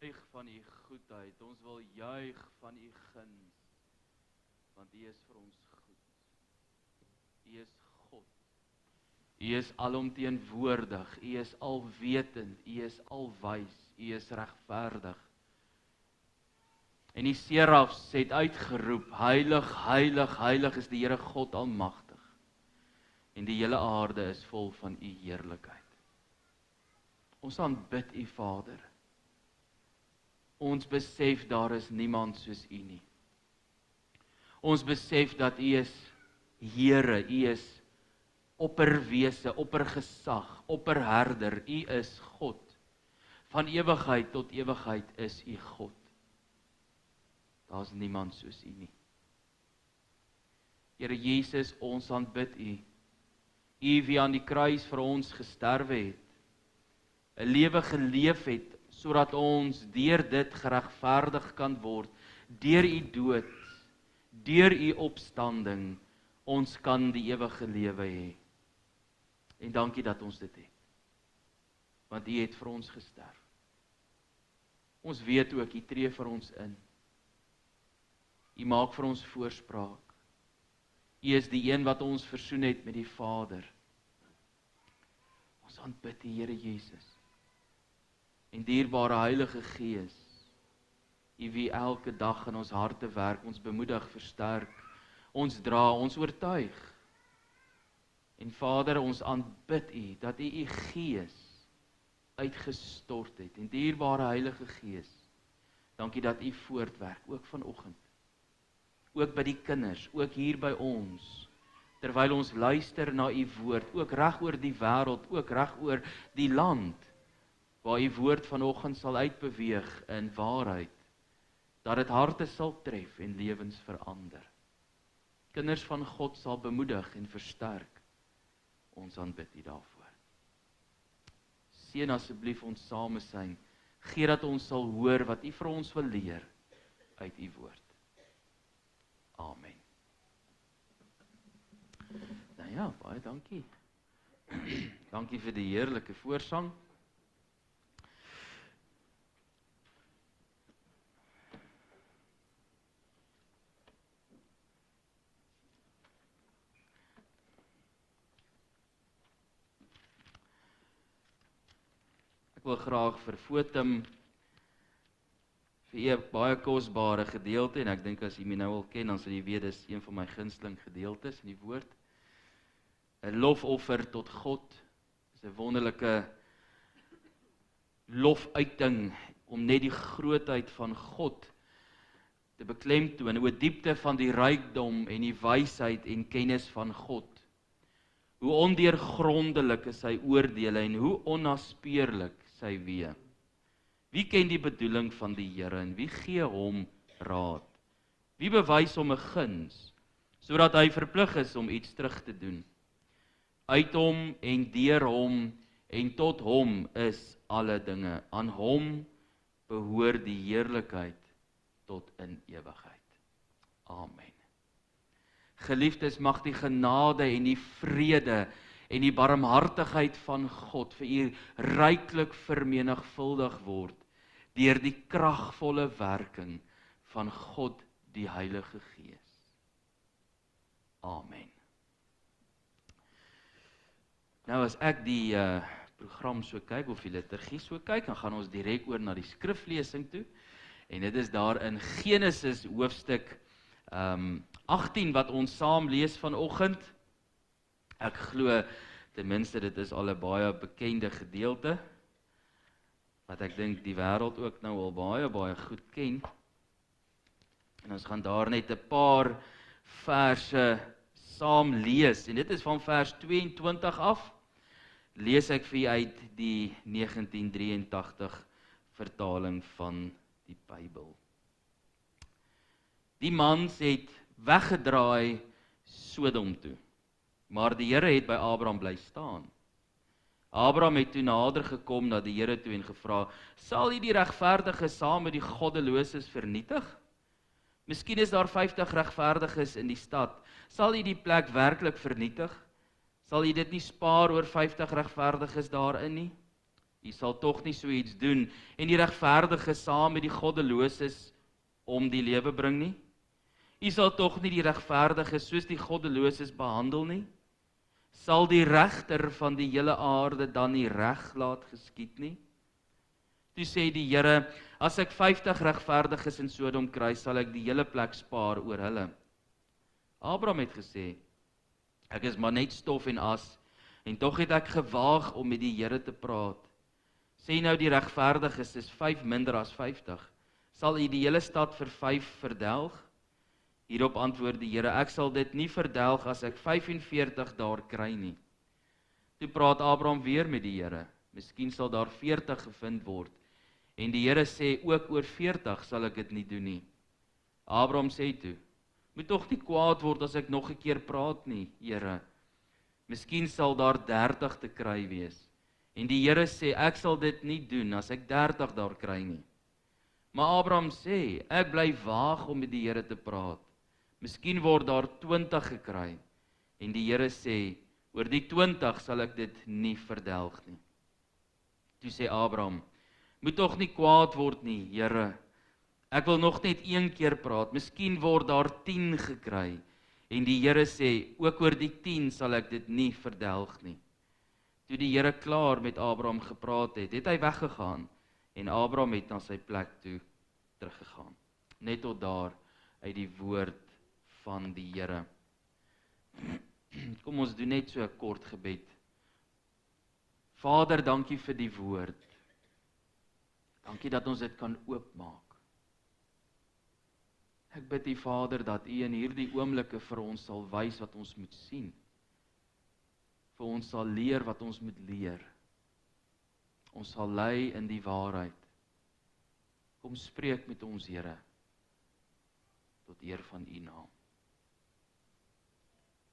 juig van u goedheid, ons wil juig van u guns, want u is vir ons goed. U is God. U is alomteenwoordig, u is alwetend, u is alwys, u is regverdig. En die serafs het uitgeroep, heilig, heilig, heilig is die Here God almagtig. En die hele aarde is vol van u heerlikheid. Ons aanbid u Vader. Ons besef daar is niemand soos u nie. Ons besef dat u is Here, u is opperwese, oppergesag, opperherder, u is God. Van ewigheid tot ewigheid is u God. Daar is niemand soos u nie. Here Jesus, ons aanbid u. U wie aan die kruis vir ons gesterwe het, 'n lewe geleef het, sodat ons deur dit geregverdig kan word, deur u dood, deur u opstanding, ons kan die ewige lewe hê. En dankie dat ons dit het. Want u het vir ons gesterf. Ons weet ook, u tree vir ons in. U maak vir ons voorspraak. U is die een wat ons versoen het met die Vader. Ons aanbid die Here Jesus. En dierbare Heilige Gees, u wie elke dag in ons harte werk, ons bemoedig, versterk, ons dra, ons oortuig. En Vader, ons aanbid u, dat u Gees uitgestort het. En dierbare Heilige Gees, dankie dat u voortwerk, ook vanoggend. Ook by die kinders, ook hier by ons, terwyl ons luister na u woord, ook reg oor die wêreld, ook reg oor die land, waar u woord vanoggend sal uitbeweeg in waarheid, dat dit harte sal tref en lewens verander. Kinders van God sal bemoedig en versterk. Ons aanbid u daarvoor. Seën asseblief ons samesyn. Gee dat ons sal hoor wat u vir ons wil leer uit u woord. Amen. Nou ja, baie dankie. Dankie vir die heerlike voorsang. Ek wil graag vir Fotum vir 'n baie kosbare gedeelte, en ek dink as jy my nou al ken, dan sal jy weet, dis een van my gunsteling gedeeltes in die woord. 'n Lofoffer tot God, is 'n wonderlike lofuiting, om net die grootheid van God te beklemtoon, oor diepte van die rykdom en die wysheid en kennis van God. Hoe ondeurgrondelik is sy oordeele, en hoe onnaspeurlik sy weë. Wie ken die bedoeling van die Here, en wie gee hom raad? Wie bewys hom 'n guns, sodat hy verplig is om iets terug te doen? Uit hom en deur hom en tot hom is alle dinge. Aan hom behoort die heerlikheid tot in ewigheid. Amen. Geliefdes, mag die genade en die vrede en die barmhartigheid van God vir u ryklik vermenigvuldig word deur die kragvolle werking van God die Heilige Gees. Amen. Nou as ek die program so kyk, of die liturgie so kyk, dan gaan ons direk oor na die skriflesing toe, en dit is daar in Genesis hoofstuk 18 wat ons saam lees vanoggend. Ek glo ten minste dit is al 'n baie bekende gedeelte, wat ek dink die wêreld ook nou al baie goed ken. En ons gaan daar net 'n paar verse saam lees, en dit is van vers 22 af, lees ek vir u uit die 1983 vertaling van die Bybel. Die mans het weggedraai Sodom toe, maar die Here het by Abraham bly staan. Abraham het toe nader gekom na die Here toe en gevra, sal U die regverdiges saam met die goddeloses vernietig? Miskien is daar 50 regverdiges in die stad. Sal U die plek werklik vernietig? Sal U dit nie spaar oor 50 regverdiges daarin nie? U sal tog nie so iets doen en die regverdige saam met die goddeloses om die lewe bring nie. U sal tog nie die regverdige soos die goddeloses behandel nie. Sal die regter van die hele aarde dan nie reg laat geskied nie? Toe sê die Here, as ek 50 regverdiges in Sodom kry, sal ek die hele plek spaar oor hulle. Abraham het gesê, ek is maar net stof en as, en tog het ek gewaag om met die Here te praat. Sê nou die regverdiges is 5 minder as 50. Sal u die hele stad vir 5 verdelg? Hierop antwoord die Here, ek sal dit nie verdelg as ek 45 daar kry nie. Toe praat Abraham weer met die Here, miskien sal daar 40 gevind word. En die Here sê, ook oor 40 sal ek dit nie doen nie. Abraham sê toe, moet tog nie kwaad word as ek nog 'n keer praat nie, Here. Miskien sal daar 30 te kry wees. En die Here sê, ek sal dit nie doen as ek 30 daar kry nie. Maar Abraham sê, ek bly waag om met die Here te praat. Miskien word daar 20 gekry. En die Here sê, oor die 20 sal ek dit nie verdelg nie. Toe sê Abraham, moet tog nie kwaad word nie, Here. Ek wil nog net 1 keer praat. Miskien word daar 10 gekry. En die Here sê, ook oor die 10 sal ek dit nie verdelg nie. Toe die Here klaar met Abraham gepraat het, het hy weggegaan. En Abraham het na sy plek toe teruggegaan. Net tot daar uit die woord van die Here. Kom ons doen net so 'n kort gebed. Vader, dankie vir die woord. Dankie dat ons dit kan oopmaak. Ek bid U Vader dat U in hierdie oomblikke vir ons sal wys wat ons moet sien. Vir ons sal leer wat ons moet leer. Ons sal lei in die waarheid. Kom spreek met ons, Here, tot eer van U naam.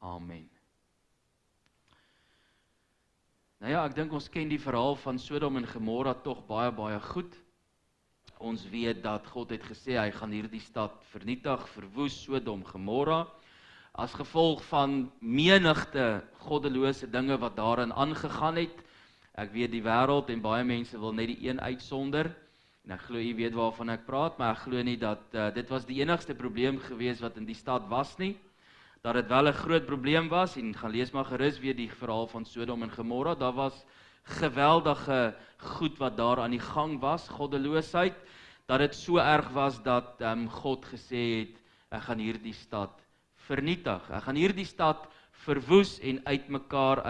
Amen. Nou ja, ek dink ons ken die verhaal van Sodom en Gomorra tog baie goed. Ons weet dat God het gesê, hy gaan hierdie stad vernietig, verwoes, Sodom, Gomorra, as gevolg van menigte goddelose dinge wat daarin aangegaan het. Ek weet die wêreld en baie mense wil net die een uitsonder, en ek glo u weet waarvan ek praat, maar ek glo nie dat dit was die enigste probleem gewees wat in die stad was nie, dat dit wel 'n groot probleem was, en gaan lees maar gerus weer die verhaal van Sodom en Gomorra. Daar was geweldige goed wat daar aan die gang was, goddeloosheid, dat dit so erg was dat God gesê het, ek gaan hierdie stad vernietig, ek gaan hierdie stad verwoes en uitmekaar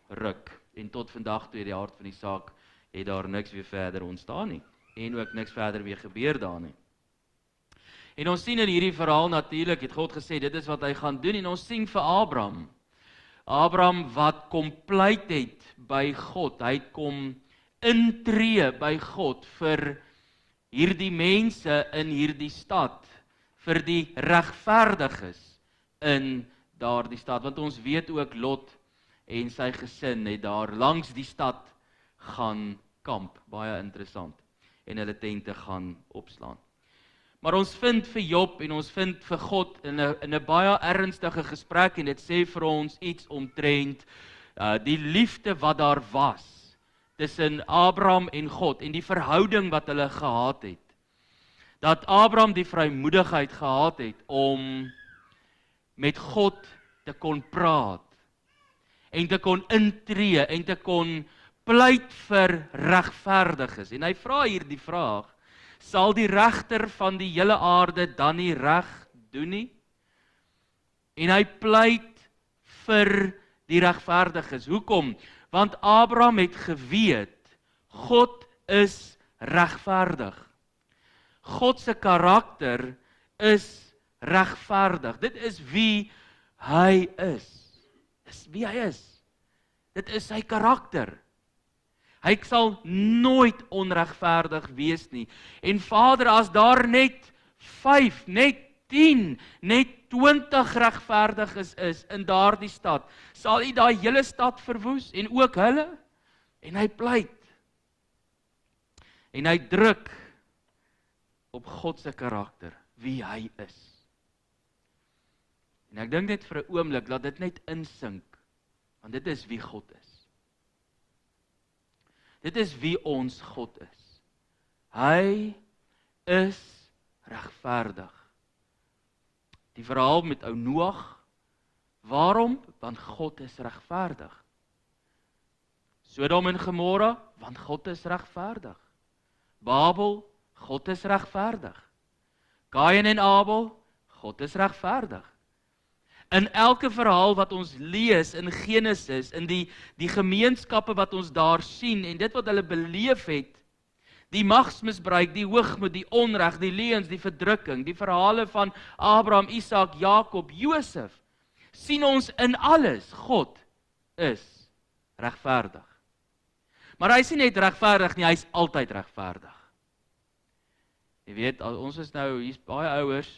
ruk. En tot vandag toe die hart van die saak, het daar niks weer verder ontstaan nie, en ook niks verder weer gebeur daar nie. En ons sien in hierdie verhaal natuurlik, het God gesê, dit is wat hy gaan doen, en ons sien vir Abraham wat kom pleit het by God, hy het kom intree by God vir hierdie mense in hierdie stad, vir die regverdiges in daardie stad, want ons weet ook Lot en sy gesin het daar langs die stad gaan kamp, baie interessant, en hulle tente gaan opslaan. Maar ons vind vir Job en ons vind vir God in 'n baie ernstige gesprek, en dit sê vir ons iets omtrent die liefde wat daar was tussen Abraham en God en die verhouding wat hulle gehad het. Dat Abraham die vrymoedigheid gehad het om met God te kon praat en te kon intree en te kon pleit vir regverdiges. En hy vra hier die vraag, sal die regter van die hele aarde dan nie reg doen nie? En hy pleit vir die regverdiges. Hoekom? Want Abraham het geweet, God is regverdig. God se karakter is regverdig. Dit is wie hy is. Dis wie hy is. Dit is sy karakter. Hy sal nooit onregverdig wees nie. En Vader, as daar net 5, net 10, net 20 regverdiges is in daardie stad, sal U daai hele stad verwoes en ook hulle? En hy pleit. En hy druk op God se karakter, wie hy is. En ek dink net vir 'n oomblik, laat dit net insink, want dit is wie God is. Dit is wie ons God is. Hy is regverdig. Die verhaal met ou Noag, waarom? Want God is regverdig. Sodom en Gomorra, want God is regverdig. Babel, God is regverdig. Kain en Abel, God is regverdig. In elke verhaal wat ons lees in Genesis, in die gemeenskappe wat ons daar sien, en dit wat hulle beleef het, die magsmisbruik, die hoogmoed, die onreg, die leuns, die verdrukking, die verhale van Abraham, Isak, Jakob, Josef, sien ons in alles, God is regverdig. Maar hy is nie net regverdig nie, hy is altyd regverdig. Jy weet, ons is nou, hier's baie ouers,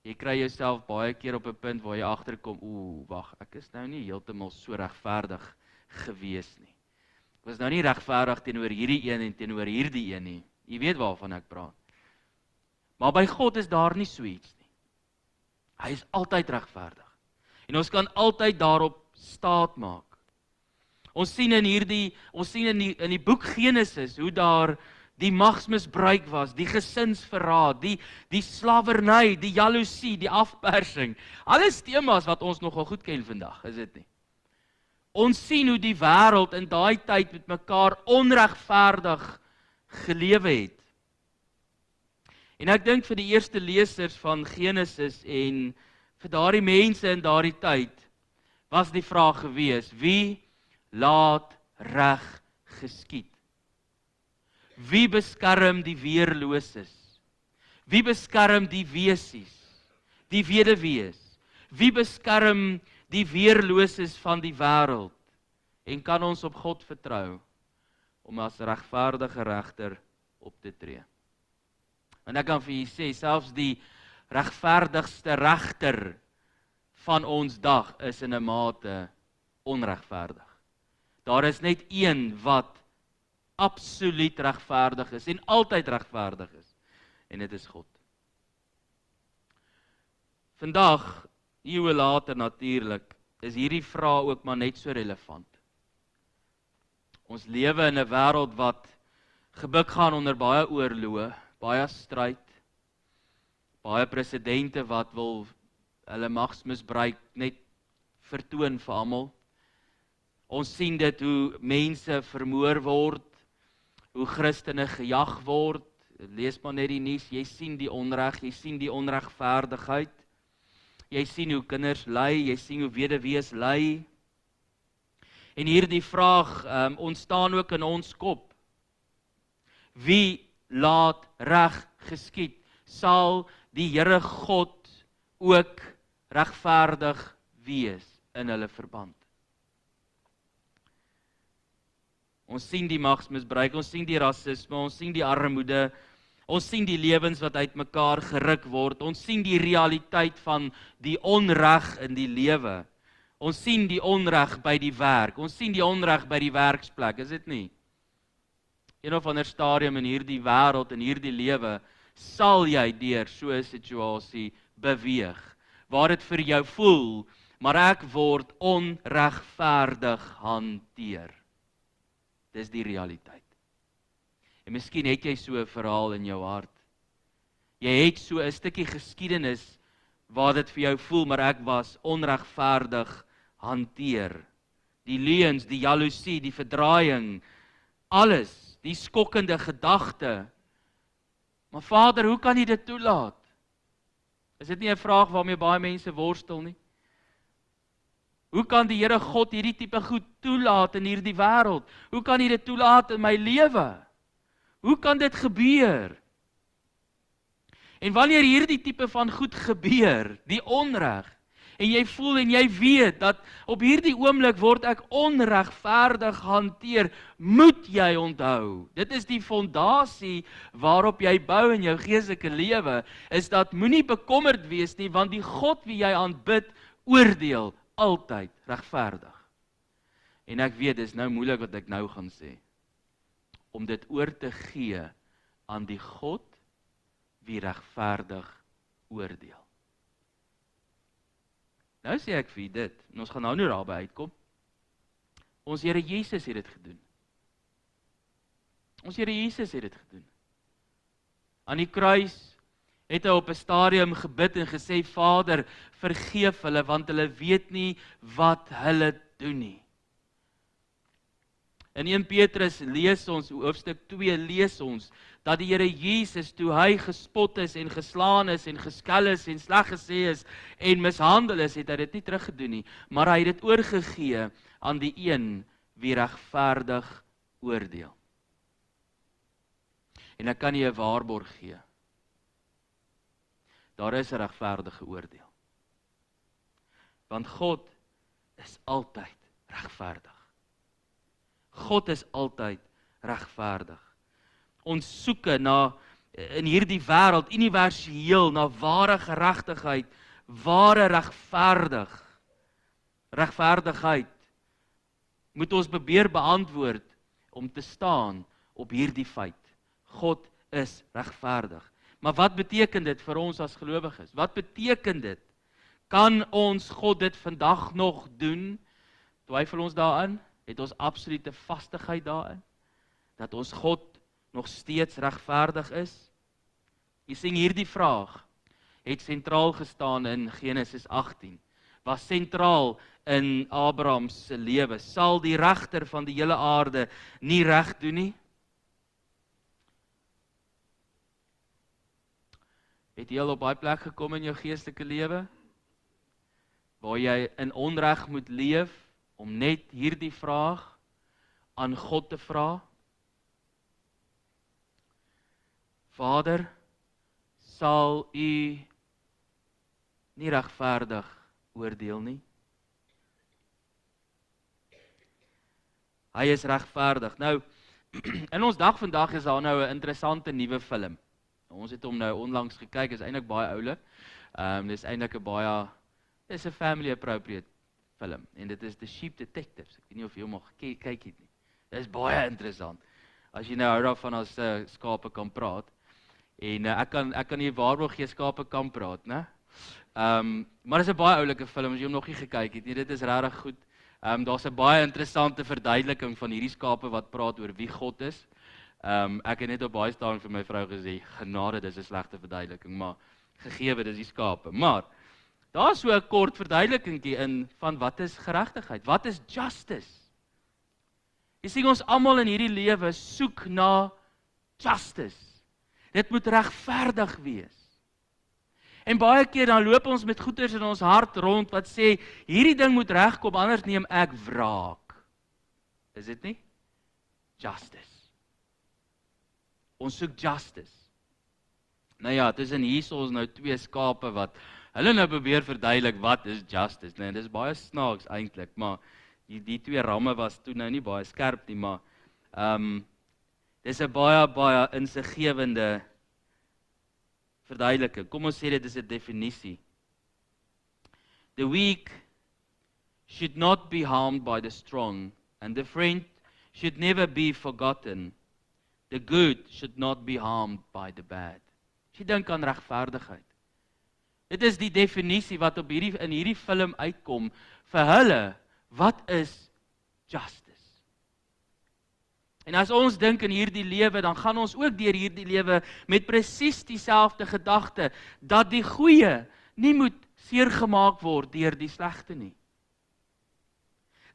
jy kry jouself baie keer op 'n punt waar jy agterkom, wag, ek is nou nie heeltemal so regverdig gewees nie. Ek was nou nie regverdig teenoor hierdie een en teenoor hierdie een nie. Jy weet waarvan ek praat. Maar by God is daar nie so iets nie. Hy is altyd regverdig. En ons kan altyd daarop staat maak. Ons sien in die boek Genesis hoe daar die magsmisbruik was, die gesinsverraad, die slawerny, die jaloesie, die afpersing. Alles temas wat ons nogal goed ken vandag, is dit nie? Ons sien hoe die wêreld in daai tyd met mekaar onregverdig gelewe het. En ek dink vir die eerste lesers van Genesis en vir daardie mense in daardie tyd was die vraag gewees, wie laat reg geskied? Wie beskerm die weerloses? Wie beskerm die wesies, die weduwees? Wie beskerm die weerloses van die wêreld? En kan ons op God vertrou om as regverdige regter op te tree? En ek kan vir julle sê, selfs die regverdigste regter van ons dag is in 'n mate onregverdig. Daar is net een wat absoluut regverdig is en altyd regverdig is. En dit is God. Vandag, eeue later natuurlik, is hierdie vraag ook maar net so relevant. Ons lewe in 'n wêreld wat gebuk gaan onder baie oorloë, baie stryd, baie presidente wat wil hulle magsmisbruik net vertoon vir almal. Ons sien dit hoe mense vermoor word, hoe Christene gejag word. Lees maar net die nuus, jy sien die onreg, jy sien die onregverdigheid. Jy sien hoe kinders ly, jy sien hoe weduwees ly. En hierdie vraag ontstaan ook in ons kop. Wie laat reg geskied? Sal die Here God ook regverdig wees in hulle verband? Ons sien die magsmisbruik, ons sien die rasisme, ons sien die armoede, ons sien die lewens wat uitmekaar geruk word, ons sien die realiteit van die onreg in die lewe. Ons sien die onreg by die werk, ons sien die onreg by die werksplek, is dit nie? Een of ander stadium in hierdie wêreld, in hierdie lewe, sal jy deur so 'n situasie beweeg, waar dit vir jou voel, maar ek word onregverdig hanteer. Dis die realiteit. En miskien het jy so 'n verhaal in jou hart. Jy het so 'n stukkie geskiedenis waar dit vir jou voel, maar ek was onregverdig hanteer. Die leuns, die jaloesie, die verdraaiing, alles, die skokkende gedagte. Maar Vader, hoe kan U dit toelaat? Is dit nie 'n vraag waarmee baie mense worstel nie? Hoe kan die Here God hierdie tipe goed toelaat in hierdie wêreld? Hoe kan U dit toelaat in my lewe? Hoe kan dit gebeur? En wanneer hierdie tipe van goed gebeur, die onreg, en jy voel en jy weet dat op hierdie oomblik word ek onregverdig hanteer, moet jy onthou. Dit is die fondasie waarop jy bou in jou geestelike lewe, is dat moenie bekommerd wees nie, want die God wie jy aanbid, oordeel altyd regverdig. En ek weet, dis nou moeilik wat ek nou gaan sê, om dit oor te gee aan die God wie regverdig oordeel. Nou sê ek vir u dit, en ons gaan nou nie daarby uitkom. Ons Here Jesus het dit gedoen. Ons Here Jesus het dit gedoen. Aan die kruis het hy op 'n stadium gebid en gesê, Vader, vergeef hulle, want hulle weet nie wat hulle doen nie. In 1 Petrus lees ons, hoofstuk 2 lees ons, dat die Here Jesus, toe hy gespot is en geslaan is en geskel is en sleg gesê is en mishandel is, het hy dit nie teruggedoen nie, maar hy het dit oorgegee aan die een wie regverdig oordeel. En ek kan nie 'n waarborg gee. Daar is 'n regverdige oordeel. Want God is altyd regverdig. God is altyd regverdig. Ons soeke in hierdie wêreld, universeel, na ware geregtigheid, ware regverdigheid, moet ons probeer beantwoord om te staan op hierdie feit. God is regverdig. Maar wat beteken dit vir ons as gelowiges? Wat beteken dit? Kan ons God dit vandag nog doen? Twyfel ons daarin? Het ons absolute vastigheid daarin? Dat ons God nog steeds regverdig is? Jy sien, hierdie vraag het sentraal gestaan in Genesis 18. Was sentraal in Abraham se lewe. Sal die regter van die hele aarde nie reg doen nie? Het jy al op daai plek gekom in jou geestelike lewe, waar jy in onreg moet leef, om net hierdie vraag aan God te vra? Vader, sal U nie regverdig oordeel nie? Hy is regverdig. Nou, in ons dag vandag is daar nou 'n interessante nuwe film. Ons het hom nou onlangs gekyk, is eintlik baie oulik. Dis eintlik 'n dis 'n family appropriate film en dit is The Sheep Detectives. Ek weet nie of jy hom al kyk het nie. Dit is baie interessant. As jy nou hou daarvan as skape kan praat. En ek kan nie waarborg gee skape kan praat, né? Maar dis 'n baie oulike film as jy hom nog nie gekyk het nie. Dit is regtig goed. Daar's 'n baie interessante verduideliking van hierdie skape wat praat oor wie God is. Ek het net op baie staan vir my vrou gesê, genade, dis 'n slegte verduideliking, maar gegeewe dis die skape. Maar daar's so 'n kort verduidelikingkie in van wat is geregtigheid? Wat is justice? Jy sien, ons almal in hierdie lewe soek na justice. Dit moet regverdig wees. En baie keer dan loop ons met goeters in ons hart rond wat sê, hierdie ding moet regkom, anders neem ek wraak. Is dit nie? Justice. Ons soek justice. Nou ja, tussen hier is ons nou twee skape wat hulle nou probeer verduidelik wat is justice. Nee, dis baie snaaks eintlik, maar die twee ramme was toe nou nie baie skerp nie, maar dis 'n baie insiggewende verduideliking. Kom ons sê dit is 'n definisie. The weak should not be harmed by the strong, and the friend should never be forgotten. The good should not be harmed by the bad. As jy dink aan regverdigheid. Dit is die definisie wat in hierdie film uitkom vir hulle. Wat is justice? En as ons dink in hierdie lewe, dan gaan ons ook deur hierdie lewe met presies dieselfde gedagte, dat die goeie nie moet seergemaak word deur die slegte nie.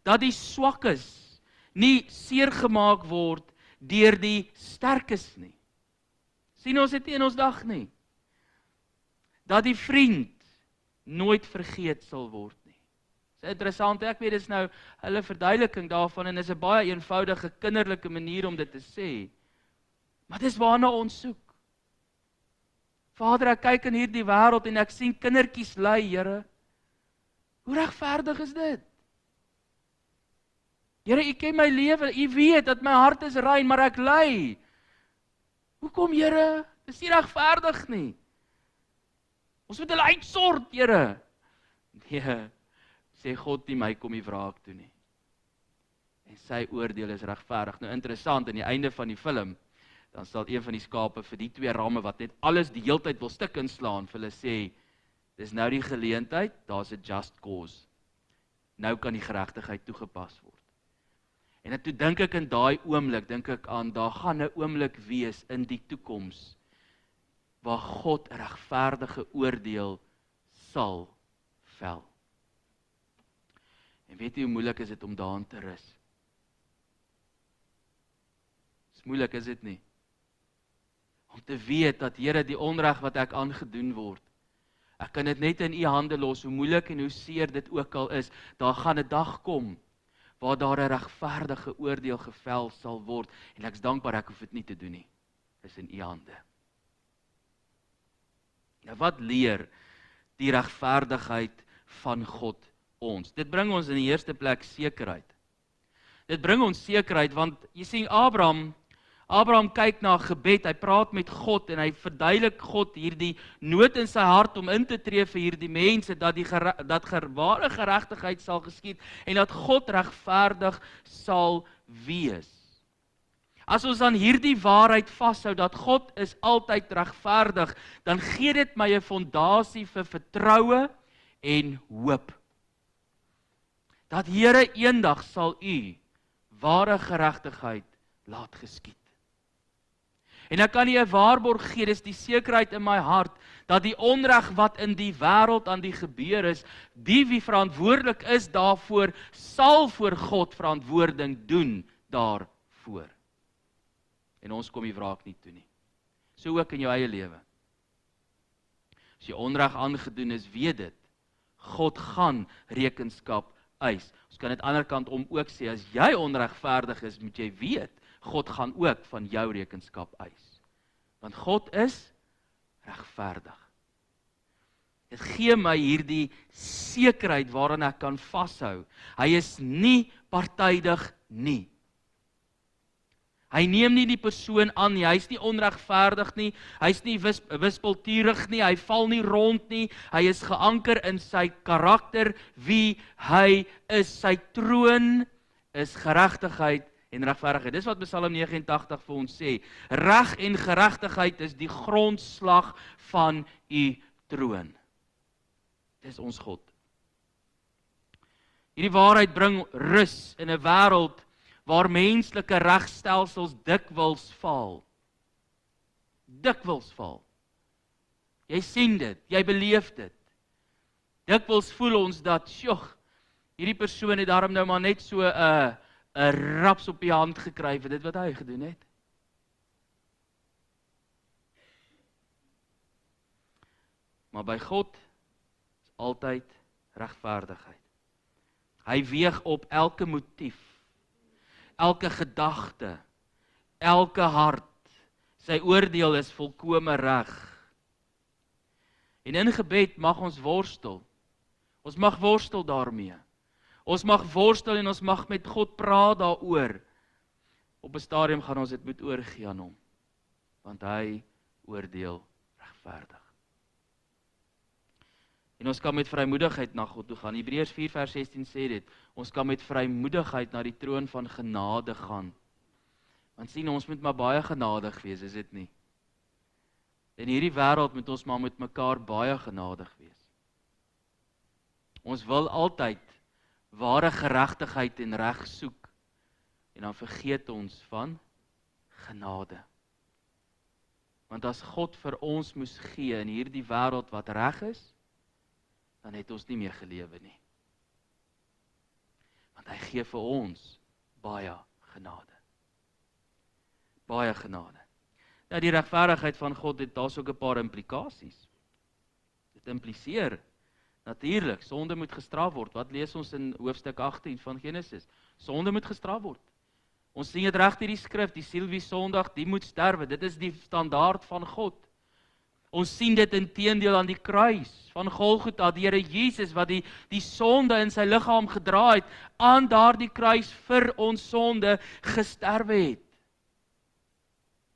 Dat die swakkes nie seergemaak word deur die sterkes nie. Sien ons dit in ons dag nie? Dat die vriend nooit vergeet sal word nie. Dis interessant, ek weet dis nou hulle verduideliking daarvan en is 'n baie eenvoudige kinderlike manier om dit te sê. Maar dis waarna ons soek. Vader, ek kyk in hierdie wêreld en ek sien kindertjies ly, Here. Hoe regverdig is dit? Here, U ken my lewe, U weet dat my hart is rein, maar ek ly. Hoekom, Here? Dis nie regverdig nie. Ons moet hulle uitsort, Here. Nee, sê God nie my kom die wraak toe nie. En sy oordeel is regverdig. Nou interessant, aan die einde van die film, dan sal een van die skape vir die twee ramme wat net alles die heeltyd wil stik inslaan, vir hulle sê, dis nou die geleentheid, daar's 'n just cause. Nou kan die geregtigheid toegepas word. En toe dink ek in daai oomblik, dink ek aan, daar gaan 'n oomblik wees in die toekoms, waar God 'n regverdige oordeel sal vel. En weet jy hoe moeilik is dit om daarin te rus? Dis moeilik, is dit nie? Om te weet dat Here, die onreg wat ek aangedoen word, ek kan dit net in U hande los, hoe moeilik en hoe seer dit ook al is, daar gaan 'n dag kom, waar daar 'n regverdige oordeel gevel sal word, en ek is dankbaar ek hoef dit nie te doen nie, dis in U hande. Nou wat leer die regverdigheid van God ons? Dit bring ons in die eerste plek sekerheid. Dit bring ons sekerheid, want jy sien Abraham kyk na gebed, hy praat met God en hy verduidelik God hierdie nood in sy hart om in te tree vir hierdie mense, dat ware geregtigheid sal geskied en dat God regverdig sal wees. As ons aan hierdie waarheid vashou, dat God is altyd regverdig, dan gee dit my 'n fondasie vir vertroue en hoop. Dat Here, eendag sal U ware geregtigheid laat geskied. En ek kan nie 'n waarborg gee, dis die sekerheid in my hart, dat die onreg wat in die wêreld aan die gebeur is, die wie verantwoordelik is daarvoor, sal voor God verantwoording doen daarvoor. En ons kom die wraak nie toe nie. So ook in jou eie lewe. As jy onreg aangedoen is, weet dit, God gaan rekenskap eis. Ons kan dit ander kant om ook sê, as jy onregverdig is, moet jy weet, God gaan ook van jou rekenskap eis. Want God is regverdig. Dit gee my hierdie sekerheid waaraan ek kan vashou. Hy is nie partydig nie. Hy neem nie die persoon aan nie, hy is nie onregverdig nie, hy is nie wispelturig nie, hy val nie rond nie, hy is geanker in sy karakter, wie hy is. Sy troon is geregtigheid en regverdigheid. Dis wat Psalm 89 vir ons sê. Reg en geregtigheid is die grondslag van U troon. Dis ons God. Hierdie waarheid bring rus in 'n wêreld waar menslike regstelsels dikwels faal. Dikwels faal. Jy sien dit, jy beleef dit. Dikwels voel ons dat, hierdie persoon het daarom nou maar net so 'n raps op die hand gekry vir dit wat hy gedoen het. Maar by God is altyd regverdigheid. Hy weeg op elke motief, elke gedagte, elke hart. Sy oordeel is volkome reg. En in gebed mag ons worstel. Ons mag worstel daarmee. Ons mag worstel en ons mag met God praat daaroor. Op 'n stadium gaan ons dit moet oorgee aan hom, want hy oordeel regverdig. En ons kan met vrymoedigheid na God toe gaan. Hebreërs 4 vers 16 sê dit, ons kan met vrymoedigheid na die troon van genade gaan. Want sien, ons moet maar baie genadig wees, is dit nie? In hierdie wêreld moet ons maar met mekaar baie genadig wees. Ons wil altyd ware geregtigheid en reg soek, en dan vergeet ons van genade. Want as God vir ons moes gee in hierdie wêreld wat reg is, dan het ons nie meer gelewe nie. Want hy gee vir ons baie genade. Baie genade. Nou die regverdigheid van God het daar's ook 'n paar implikasies. Dit impliseer natuurlik, sonde moet gestraf word. Wat lees ons in hoofstuk 18 van Genesis? Sonde moet gestraf word. Ons sien dit reg in die skrif, die siel wie sondig, die moet sterwe. Dit is die standaard van God. Ons sien dit inteendeel aan die kruis van Golgotha, die Here Jesus wat die sonde in sy liggaam gedra het, aan daardie kruis vir ons sonde gesterwe het.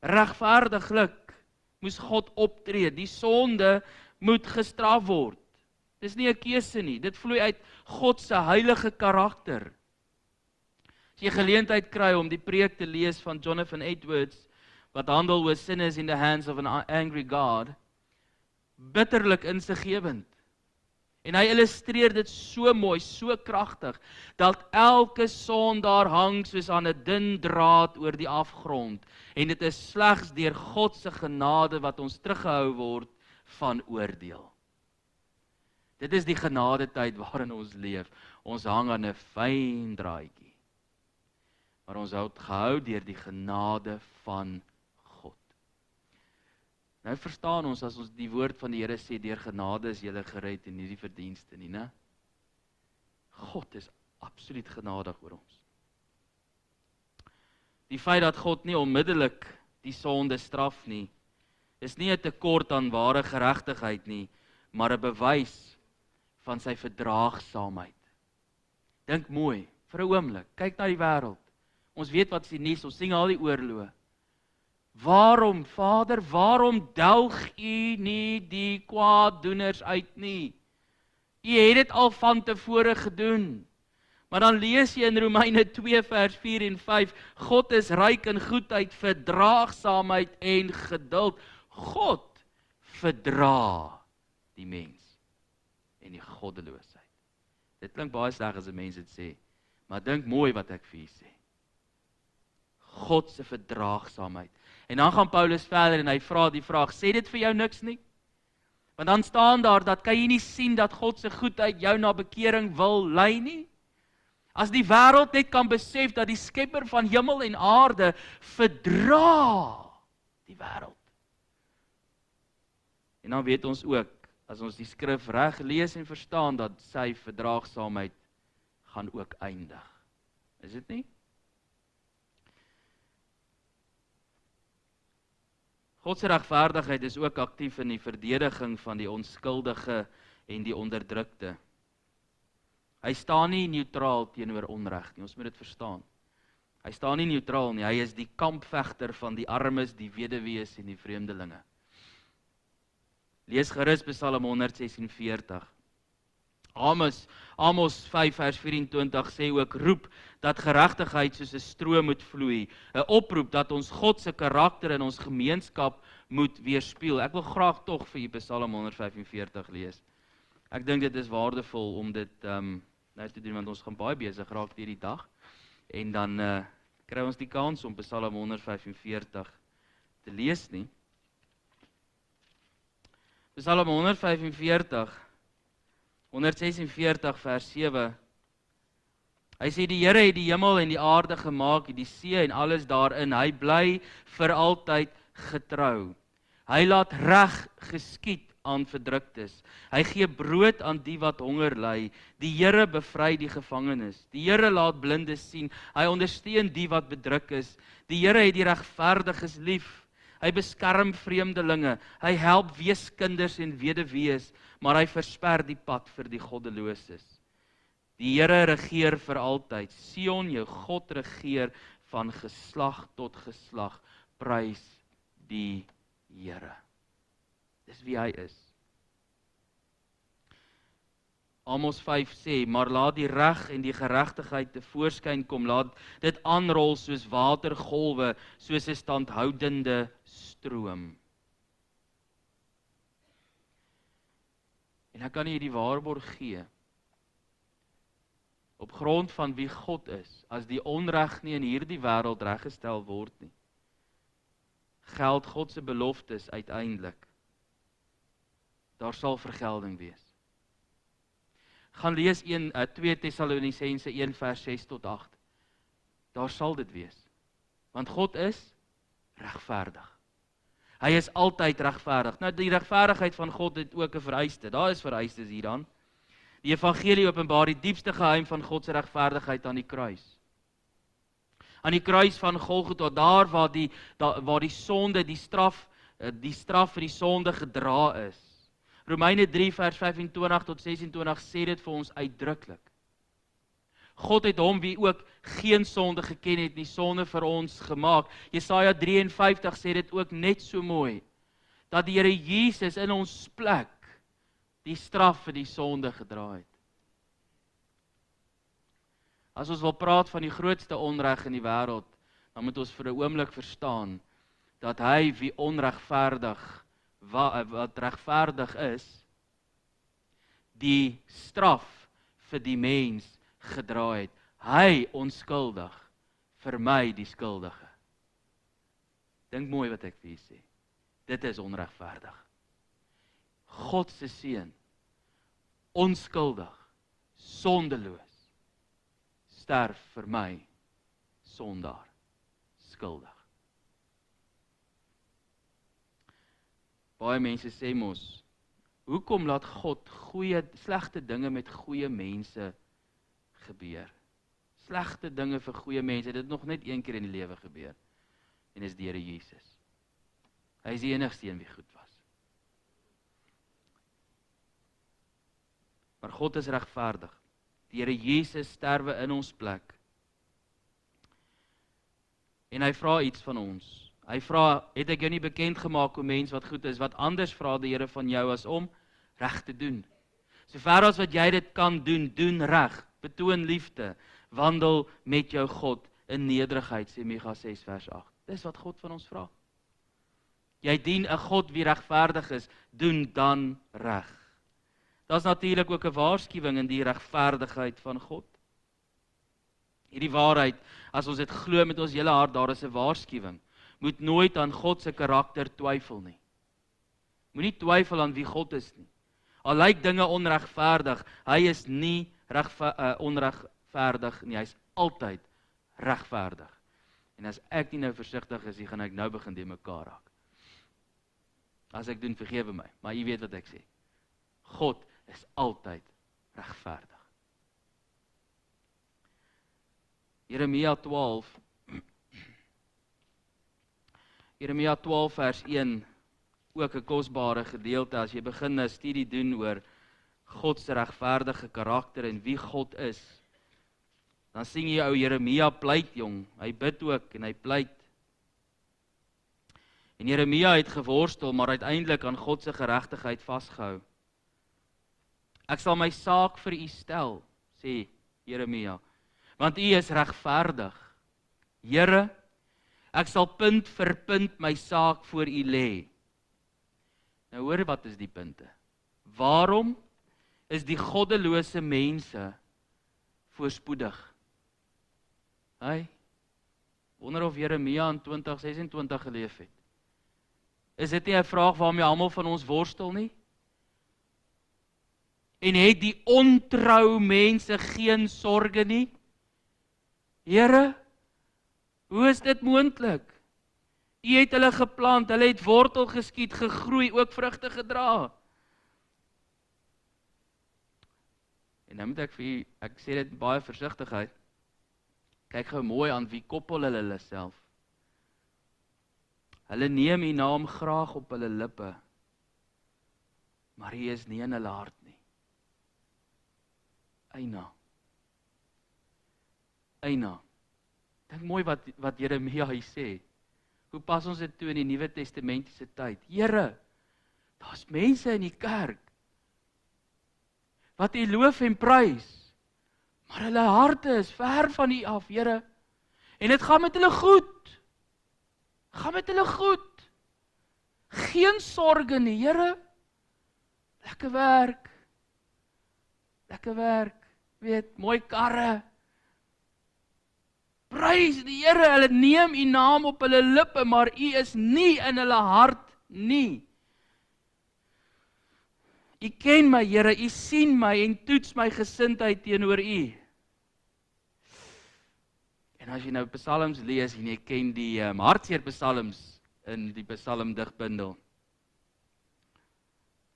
Regverdiglik moes God optree. Die sonde moet gestraf word. Dis nie 'n keuse nie. Dit vloei uit God se heilige karakter. As jy geleentheid kry om die preek te lees van Jonathan Edwards, wat handel oor sinners in the hands of an angry God, bitterlik insiggewend. En hy illustreer dit so mooi, so kragtig, dat elke sondaar hang soos aan 'n dun draad oor die afgrond. En dit is slegs deur God se genade wat ons teruggehou word van oordeel. Dit is die genadetyd waarin ons leef. Ons hang aan 'n fyn draadjie. Maar ons word gehou deur die genade van God. Nou verstaan ons as ons die woord van die Here sê, deur genade is julle gered en nie die verdienste nie, né? God is absoluut genadig oor ons. Die feit dat God nie onmiddellik die sonde straf nie, is nie 'n tekort aan ware geregtigheid nie, maar 'n bewys van sy verdraagsaamheid. Dink mooi, vir 'n oomblik, kyk na die wêreld. Ons weet wat is die nuus, ons sien al die oorloë. Waarom, Vader, waarom delg U nie die kwaaddoeners uit nie? U het dit al van tevore gedoen. Maar dan lees jy in Romeine 2 vers 4 en 5, God is ryk in goedheid, verdraagsaamheid en geduld. God verdra die mens en die goddeloosheid. Dit klink baie sleg as 'n mens dit sê, maar dink mooi wat ek vir u sê. God se verdraagsaamheid. En dan gaan Paulus verder en hy vra die vraag, sê dit vir jou niks nie? Want dan staan daar dat kan jy nie sien dat God se goedheid jou na bekering wil lei nie? As die wêreld net kan besef dat die skepper van hemel en aarde verdra die wêreld. En dan weet ons ook, as ons die skrif reg lees en verstaan, dat sy verdraagsaamheid gaan ook eindig. Is dit nie? God se regverdigheid is ook aktief in die verdediging van die onskuldige en die onderdrukte. Hy staan nie neutraal teenoor onreg nie, ons moet dit verstaan. Hy staan nie neutraal nie, hy is die kampvegter van die armes, die weduwees en die vreemdelinge. Lees gerus Psalm 146. Amos 5 vers 24 sê ook, roep dat geregtigheid soos 'n stroom moet vloei, 'n oproep dat ons God se karakter in ons gemeenskap moet weerspieël. Ek wil graag tog vir u Psalm 145 lees. Ek dink dit is waardevol om dit nou te doen, want ons gaan baie besig raak deur die dag, en dan kry ons die kans om Psalm 145 te lees nie. Psalm 146 vers 7. Hy sê, die Here het die hemel en die aarde gemaak, die see en alles daarin. Hy bly vir altyd getrou. Hy laat reg geskied aan verdruktes. Hy gee brood aan die wat honger ly. Die Here bevry die gevangenes. Die Here laat blindes sien. Hy ondersteun die wat bedruk is. Die Here het die regverdiges lief. Hy beskerm vreemdelinge. Hy help weeskinders en weduwees, maar hy versper die pad vir die goddeloses. Die Here regeer vir altyd. Sion, jou God regeer van geslag tot geslag. Prys die Here. Dis wie hy is. Amos 5 sê, maar laat die reg en die geregtigheid tevoorskyn kom, laat dit aanrol soos watergolwe, soos 'n standhoudende stroom. En ek kan nie die waarborg gee, op grond van wie God is, as die onreg nie in hierdie wêreld reggestel word nie, geld God se beloftes uiteindelik. Daar sal vergelding wees. Gaan lees 2 Tessalonisense 1 vers 6 tot 8. Daar sal dit wees. Want God is regverdig. Hy is altyd regverdig. Nou die regverdigheid van God het ook 'n vereiste. Daar is vereistes hier dan. Die evangelie openbaar die diepste geheim van God se regverdigheid aan die kruis. Aan die kruis van Golgotha, daar waar die sonde, die straf vir die sonde gedra is. Romeine 3 vers 25 tot 26 sê dit vir ons uitdruklik. God het hom wie ook geen sonde geken het nie, sonde vir ons gemaak. Jesaja 53 sê dit ook net so mooi, dat die Here Jesus in ons plek die straf vir die sonde gedra het. As ons wil praat van die grootste onreg in die wêreld, dan moet ons vir 'n oomblik verstaan, dat hy wie onregverdig, wat regverdig is, die straf vir die mens gedra het. Hy onskuldig, vir my die skuldige. Dink mooi wat ek vir julle sê. Dit is onregverdig. God se seun, onskuldig, sondeloos, sterf vir my, sondaar, skuldig. Baie mense sê mos, hoekom laat God slegte dinge met goeie mense gebeur? Slegte dinge vir goeie mense, dit het nog net een keer in die lewe gebeur. En dis die Here Jesus. Hy is die enigste een wie goed was. Maar God is regverdig. Die Here Jesus sterwe in ons plek. En hy vra iets van ons. Hy vra, het ek jou nie bekend gemaak, o mens wat goed is, wat anders vra die Here van jou as om reg te doen. Sover as wat jy dit kan doen, doen reg, betoon liefde, wandel met jou God in nederigheid, sê Micha 6 vers 8. Dis wat God van ons vra. Jy dien 'n God wie regverdig is, doen dan reg. Daar's natuurlik ook 'n waarskuwing in die regverdigheid van God. Hierdie waarheid, as ons dit glo met ons hele hart, daar is 'n waarskuwing. Moet nooit aan God se karakter twyfel nie. Moenie twyfel aan wie God is nie. Al lyk dinge onregverdig, hy is nie onregverdig nie, hy is altyd regverdig. En as ek nie nou versigtig is, gaan ek nou begin die mekaar raak. As ek doen, vergewe my, maar jy weet wat ek sê. God is altyd regverdig. Jeremia 12 vers 1, ook 'n kosbare gedeelte, as jy begin 'n studie doen oor God se regverdige karakter en wie God is, dan sien jy ou Jeremia pleit jong, hy bid ook en hy pleit. En Jeremia het geworstel, maar uiteindelik aan God se geregtigheid vasgehou. Ek sal my saak vir u stel, sê Jeremia, want u is regverdig. Here, ek sal punt vir punt my saak voor u lê. Nou hoor wat is die punte. Waarom is die goddelose mense voorspoedig? Hy wonder of Jeremia in 2026 geleef het. Is dit nie 'n vraag waarmee almal van ons worstel nie? En het die ontrou mense geen sorge nie? Here, hoe is dit moontlik? U het hulle geplant, hulle het wortel geskiet, gegroei, ook vrugte gedra. En nou moet ek vir u, ek sê dit met baie versigtigheid, kyk gou mooi aan wie koppel hulle self. Hulle neem u naam graag op hulle lippe, maar hy is nie in hulle hart nie. Eina. Dink mooi wat Jeremia hy sê. Hoe pas ons dit toe in die Nuwe Testamentiese tyd? Here, daar's mense in die kerk wat u loof en prys, maar hulle harte is ver van u af, Here. En dit gaan met hulle goed. Geen sorge nie, Here. Lekker werk, weet, mooi karre. Prys die Here, hulle neem u naam op hulle lippe, maar u is nie in hulle hart nie. U ken my, Here, u sien my en toets my gesindheid teenoor u. En as jy nou psalms lees en jy ken die hartseer psalms in die psalmdigbundel,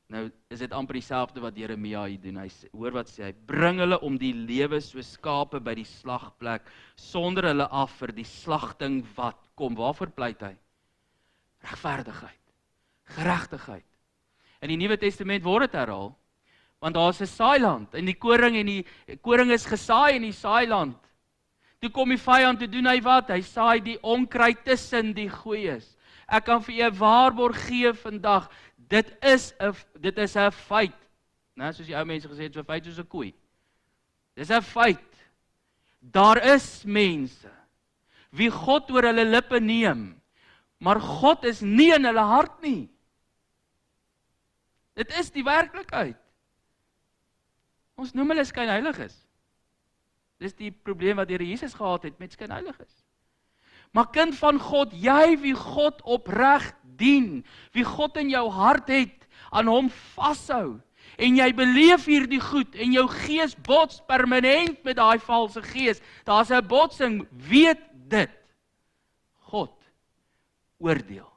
nou is dit amper dieselfde wat Jeremia hier doen. Hy hoor wat sê hy, bring hulle om die lewe so skape by die slagplek, sonder hulle af vir die slagting wat kom. Waarvoor pleit hy? Regverdigheid, geregtigheid. In die Nuwe Testament word dit herhaal, want daar is 'n saailand, en die koring is gesaai in die saailand. Toe kom die vyand, toe doen hy wat? Hy saai die onkruid tussen die goeies. Ek kan vir jou 'n waarborg gee vandag, dit is 'n feit. Nou, soos die ou mense gesê het, so feit soos 'n koei. Dis 'n feit. Daar is mense wie God oor hulle lippe neem, maar God is nie in hulle hart nie. Dit is die werklikheid. Ons noem hulle skynheiliges. Dis die probleem wat die Here Jesus gehad het met skynheiliges. Maar kind van God, jy wie God opreg dien, wie God in jou hart het, aan hom vashou, en jy beleef hierdie goed, en jou gees bots permanent met daai valse gees, daar's 'n botsing, weet dit, God oordeel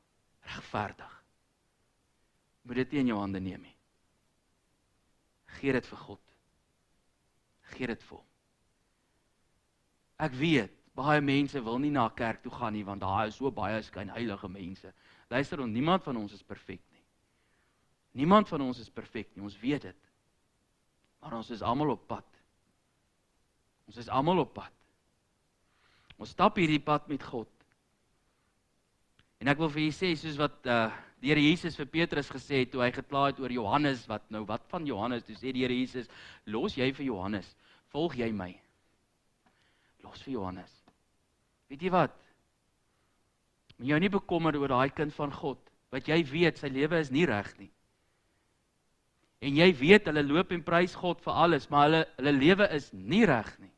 regverdig. Moet dit nie in jou hande neem nie. Gee dit vir God. Gee dit vir hom. Ek weet, baie mense wil nie na kerk toe gaan nie, want daar is so baie skynheilige mense. Luister, niemand van ons is perfek nie. Niemand van ons is perfek nie, ons weet dit. Maar ons is almal op pad. Ons is almal op pad. Ons stap hierdie pad met God. En ek wil vir julle sê, soos wat die Here Jesus vir Petrus gesê het, toe hy gekla het oor Johannes, wat van Johannes, toe sê die Here Jesus, los jy vir Johannes, volg jy my. Los vir Johannes. Weet jy wat? Moet jou nie bekommer oor daai kind van God, wat jy weet, sy lewe is nie reg nie. En jy weet, hulle loop en prys God vir alles, maar hulle lewe is nie reg nie.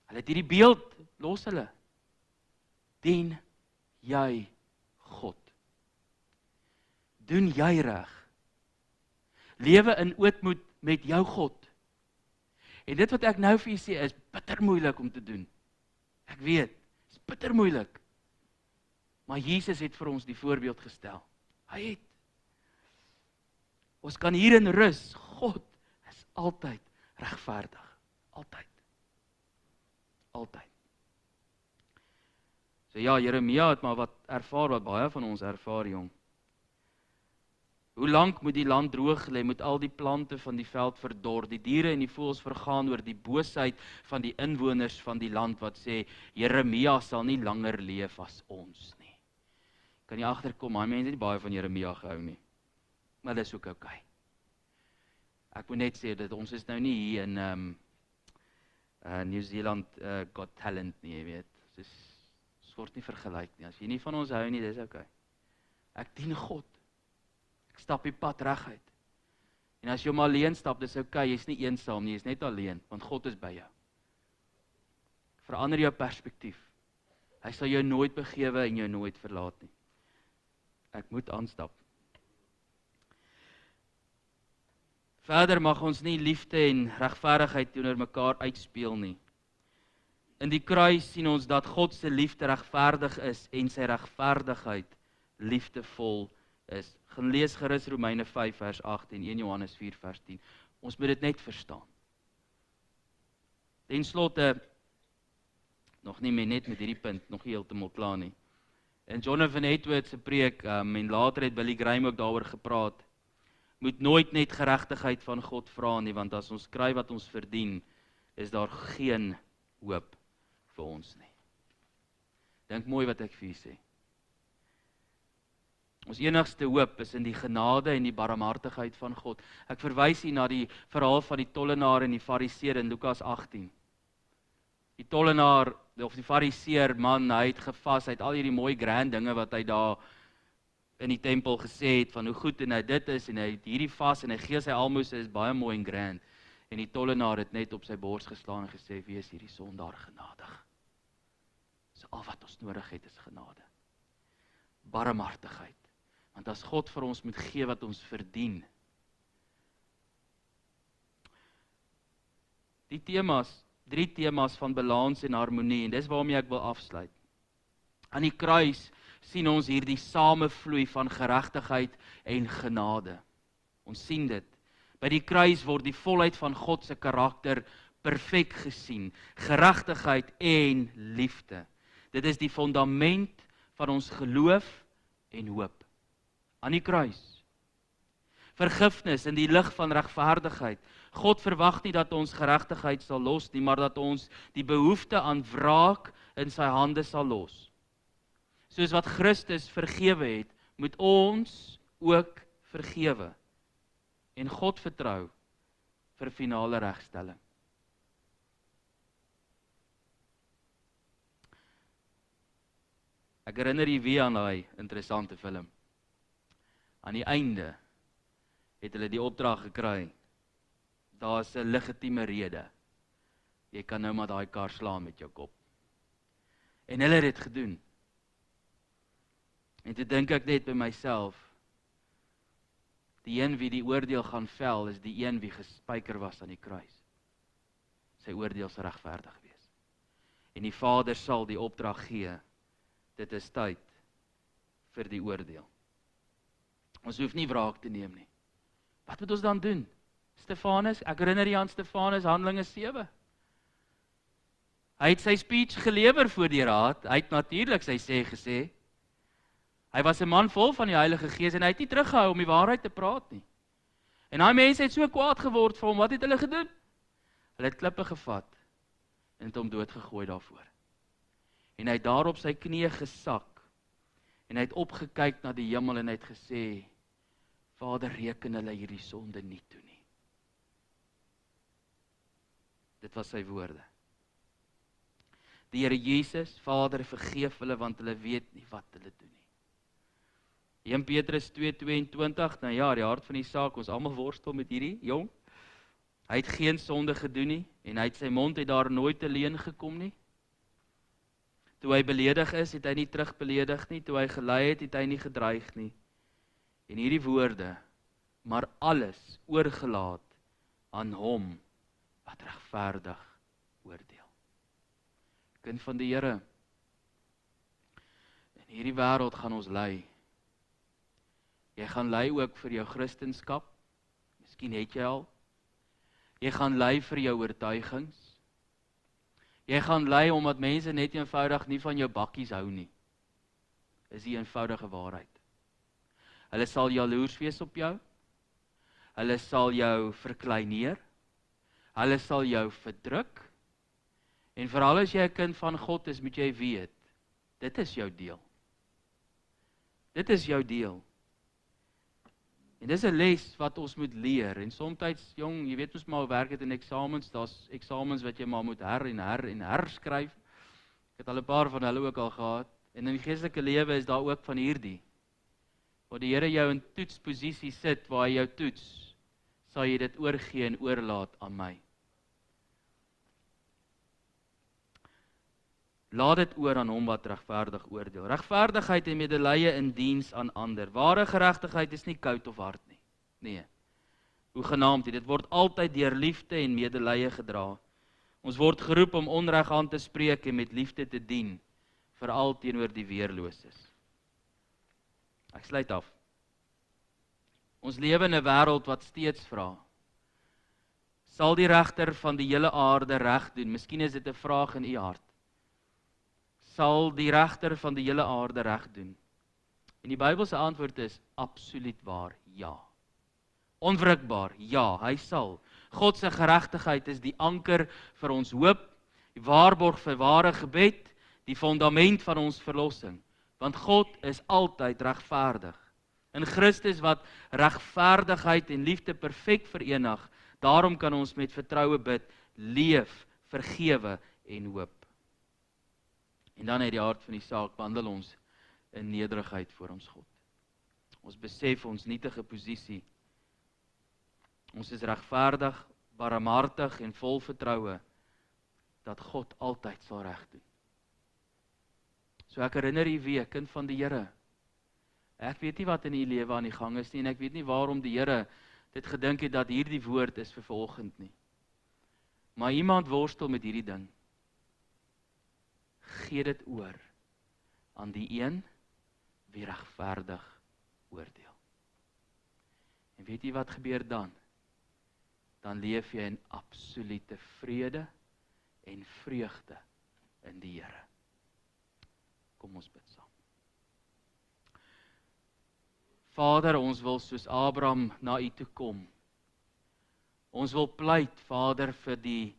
Hulle het hierdie beeld, los hulle. Dien jy God? Doen jy reg? Lewe in ootmoed met jou God. En dit wat ek nou vir julle sê, is bitter moeilik om te doen. Ek weet, is bitter moeilik. Maar Jesus het vir ons die voorbeeld gestel. Hy het. Ons kan hierin rus, God is altyd regverdig. Altyd. Altyd. So ja, Jeremia het maar wat ervaar, wat baie van ons ervaar, jong. Hoe lank moet die land droog lê, moet al die plante van die veld verdor, die diere en die voëls vergaan oor die boosheid van die inwoners van die land, wat sê, Jeremia sal nie langer leef as ons nie. Kan jy agterkom, maar mense het nie baie van Jeremia gehou nie. Maar dis ook okay. Ek moet net sê, dat ons is nou nie hier in New Zealand Got Talent nie, jy weet. Ons word nie vergelyk nie. As jy nie van ons hou nie, dis okay. Ek dien God. Ek stap die pad reguit. En as jy hom alleen stap, dis okay, jy's nie eensaam nie, jy's net alleen, want God is by jou. Verander jou perspektief. Hy sal jou nooit begewe en jou nooit verlaat nie. Ek moet aanstap. Verder mag ons nie liefde en regverdigheid teenoor mekaar uitspeel nie. In die kruis sien ons dat God se liefde regverdig is en sy regverdigheid liefdevol is. Gaan lees gerus Romeine 5 vers 8 en 1 Johannes 4 vers 10. Ons moet dit net verstaan. Ten slotte, nog nie meer net met hierdie punt, nog nie heeltemal klaar nie. In Jonathan Edwards se preek, en later het Billy Graham ook daaroor gepraat, moet nooit net geregtigheid van God vra nie, want as ons kry wat ons verdien, is daar geen hoop vir ons nie. Dink mooi wat ek vir julle sê. Ons enigste hoop is in die genade en die barmhartigheid van God. Ek verwys hier na die verhaal van die tollenaar en die fariseer in Lukas 18. Die tollenaar, of die fariseer man, hy het gevas, hy het al hierdie mooi grand dinge wat hy daar in die tempel gesê het, van hoe goed en hy dit is, en hy het hierdie vas, en hy gee sy almoses, is baie mooi en grand. En die tollenaar het net op sy bors geslaan en gesê, wees hierdie sondaar genadig. So al wat ons nodig het is genade. Barmhartigheid. Want as God vir ons moet gee wat ons verdien. Die temas, 3 temas van balans en harmonie, en dis waarmee ek wil afsluit. Aan die kruis sien ons hier die samevloei van geregtigheid en genade. Ons sien dit. By die kruis word die volheid van God se karakter perfek gesien. Geregtigheid en liefde. Dit is die fundament van ons geloof en hoop. Aan die kruis. Vergifnis in die lig van regverdigheid. God verwag nie dat ons geregtigheid sal los nie, maar dat ons die behoefte aan wraak in sy hande sal los. Soos wat Christus vergewe het, moet ons ook vergewe. En God vertrou vir finale regstelling. Ek herinner jy weer aan daai interessante film. Aan die einde het hulle die opdrag gekry. daar's 'n legitieme rede. Jy kan nou maar daai kar slaan met jou kop. En hulle het dit gedoen. En toe dink ek net by myself, die een wie die oordeel gaan vel, is die een wie gespyker was aan die kruis. Sy oordeel sal regverdig wees. En die Vader sal die opdrag gee, dit is tyd vir die oordeel. Ons hoef nie wraak te neem nie. Wat moet ons dan doen? Stefanus, ek herinner jy aan Stefanus, Handelinge 7. Hy het sy speech gelewer voor die raad, hy het natuurlik sy sê gesê. Hy was 'n man vol van die Heilige Gees en hy het nie teruggehou om die waarheid te praat nie. En daai mense het so kwaad geword vir hom, wat het hulle gedoen? Hulle het klippe gevat en het hom doodgegooi daarvoor. En hy het daar op sy knieë gesak en hy het opgekyk na die hemel en hy het gesê, Vader, reken hulle hierdie sonde nie toe nie. Dit was sy woorde. Die Here Jesus, Vader, vergeef hulle want hulle weet nie wat hulle doen nie. 1 Petrus 2:22, nou ja, die hart van die saak, ons almal worstel met hierdie jong. Hy het geen sonde gedoen nie en hy het sy mond het daar nooit te leen gekom nie. Toe hy beledig is, het hy nie terugbeledig nie, toe hy gelei het hy nie gedreig nie. En hierdie woorde, maar alles oorgelaat aan hom wat regverdig oordeel. Kind van die Here, in hierdie wêreld gaan ons ly. Jy gaan ly ook vir jou Christendom, miskien het jy al. Jy gaan ly vir jou oortuigings. Jy gaan ly omdat mense net eenvoudig nie van jou bakkies hou nie. Is die eenvoudige waarheid. Hulle sal jaloers wees op jou. Hulle sal jou verkleineer. Hulle sal jou verdruk. En veral as jy 'n kind van God is, moet jy weet, dit is jou deel. Dit is jou deel. En dis 'n les wat ons moet leer. En soms, jong, jy weet ons maar hoe werk dit in eksamens, daar's eksamens wat jy maar moet herskryf. Ek het al 'n paar van hulle ook al gehad. En in die geestelike lewe is daar ook van hierdie. Waar die Here jou in toetsposisie sit, waar hy jou toets, sal jy dit oorgee en oorlaat aan my. Laat dit oor aan hom wat regverdig oordeel. Regverdigheid en medelee in diens aan ander. Ware geregtigheid is nie koud of hard nie. Nee. Hoegenaamd nie. Dit word altyd deur liefde en medelee gedra. Ons word geroep om onreg aan te spreek en met liefde te dien, veral teenoor die weerloses. Ek sluit af. Ons lewe in 'n wêreld wat steeds vra, sal die regter van die hele aarde reg doen? Miskien is dit 'n vraag in u hart. Sal die regter van die hele aarde reg doen? En die Bybelse antwoord is absoluut waar, ja. Onwrikbaar, ja, hy sal. God se geregtigheid is die anker vir ons hoop, die waarborg vir ware gebed, die fondament van ons verlossing. Want God is altyd regverdig. In Christus wat regverdigheid en liefde perfek verenig, daarom kan ons met vertroue bid, leef, vergewe en hoop. En dan uit die hart van die saak wandel ons in nederigheid voor ons God. Ons besef ons nietige posisie. Ons is regverdig, barmhartig en vol vertroue dat God altyd sal reg doen. So ek herinner u weer, kind van die Here. Ek weet nie wat in u lewe aan die gang is nie en ek weet nie waarom die Here dit gedink het dat hierdie woord is vir vanoggend nie. Maar iemand worstel met hierdie ding. Gee dit oor aan die een wie regverdig oordeel. En weet jy wat gebeur dan? Dan leef jy in absolute vrede en vreugde in die Here. Kom ons bid saam. Vader, ons wil soos Abraham na u toe kom. Ons wil pleit, Vader, vir die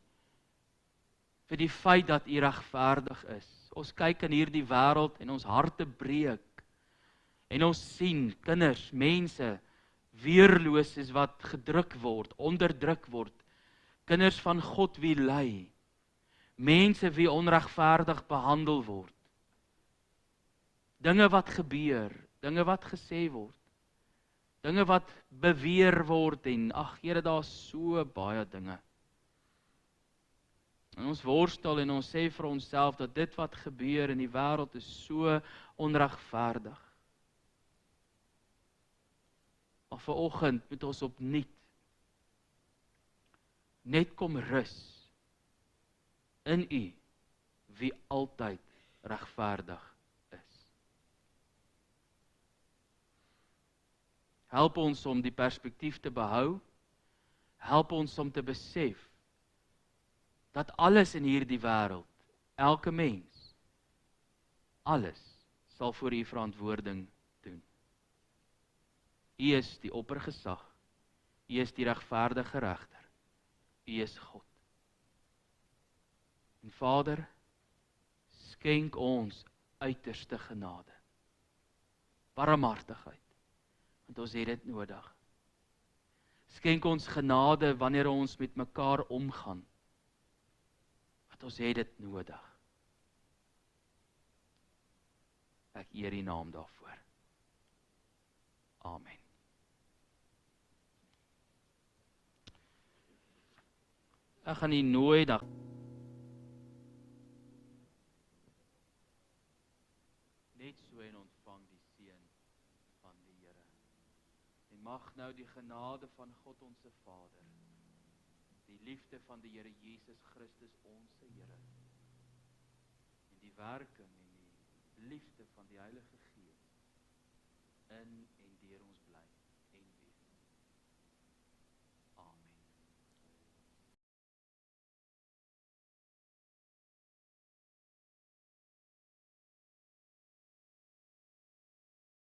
feit dat u regverdig is. Ons kyk in hierdie wêreld en ons harte breek. En ons sien kinders, mense, weerloses wat gedruk word, onderdruk word. Kinders van God wie ly. Mense wie onregverdig behandel word. Dinge wat gebeur, dinge wat gesê word. Dinge wat beweer word en ag Here, daar's so baie dinge. En ons worstel en ons sê vir onsself dat dit wat gebeur in die wêreld is so onregverdig. Maar vanoggend moet ons opnuut net kom rus in U, wie altyd regverdig is. Help ons om die perspektief te behou, help ons om te besef, dat alles in hierdie wêreld, elke mens, alles sal voor U verantwoording doen. U is die oppergesag, U is die regverdige regter, U is God. En Vader, skenk ons uiterste genade, barmhartigheid, want ons het dit nodig. Skenk ons genade wanneer ons met mekaar omgaan, want ons het dit nodig. Ek eer U naam daarvoor. Amen. Ek gaan U nooi dat net so en ontvang die seën van die Here. En mag nou die genade van God ons Vader, die liefde van die Here Jesus Christus ons Here, en die werking en die liefde van die Heilige Gees